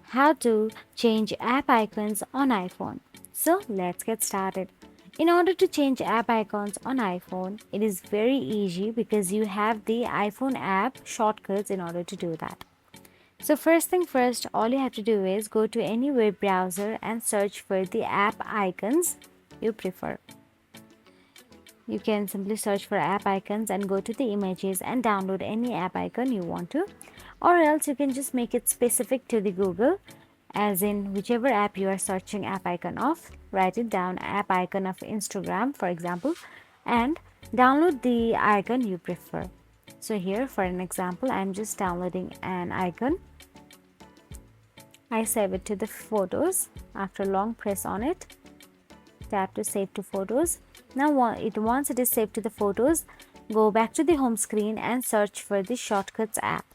how to change app icons on iPhone. So let's get started. In order to change app icons on iPhone, it is very easy because you have the iPhone app shortcuts in order to do that. So first thing first, all you have to do is go to any web browser and search for the app icons you prefer. You can simply search for app icons and go to the images and download any app icon you want to, or else you can just make it specific to the Google, as in whichever app you are searching app icon of, write it down, app icon of Instagram for example, and download the icon you prefer. So here for an example, I'm just downloading an icon. I save it to the photos. After long press on it, tap to save to photos. Now once it is saved to the photos, go back to the home screen and search for the shortcuts app.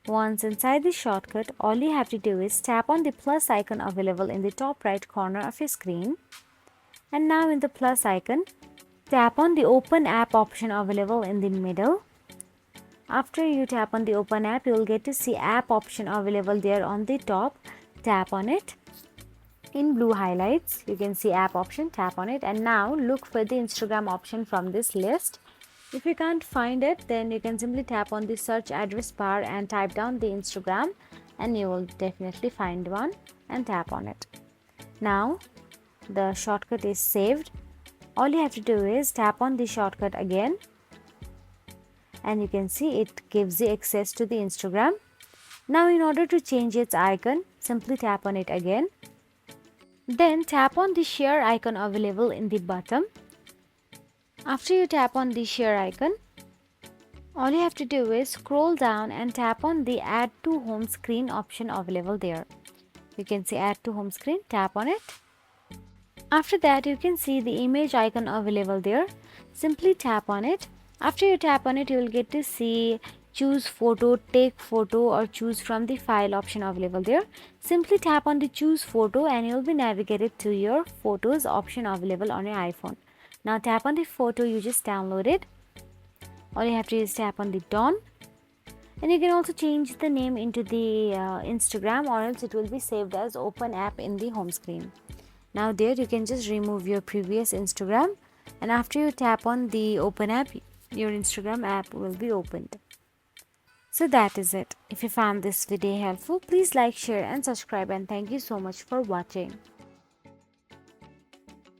Once inside the shortcut, all you have to do is tap on the plus icon available in the top right corner of your screen. And now in the plus icon, tap on the open app option available in the middle. After you tap on the open app, you will get to see app option available there on the top. Tap on it. In blue highlights, you can see app option, tap on it, and now look for the Instagram option from this list. If you can't find it, then you can simply tap on the search address bar and type down the Instagram, and you will definitely find one, and tap on it. Now the shortcut is saved. All you have to do is tap on the shortcut again, and you can see it gives you access to the Instagram. Now in order to change its icon, simply tap on it again. Then tap on the share icon available in the bottom. After you tap on the share icon, all you have to do is scroll down and tap on the add to home screen option available there. You can see add to home screen, tap on it. After that, you can see the image icon available there. Simply tap on it. After you tap on it, you will get to see choose photo, take photo, or choose from the file option available there. Simply tap on the choose photo and you will be navigated to your photos option available on your iPhone. Now tap on the photo you just downloaded. All you have to do is tap on the done, and you can also change the name into the Instagram, or else it will be saved as open app in the home screen. Now there you can just remove your previous Instagram, and after you tap on the open app, your Instagram app will be opened. So that is it. If you found this video helpful, please like, share and subscribe, and thank you so much for watching.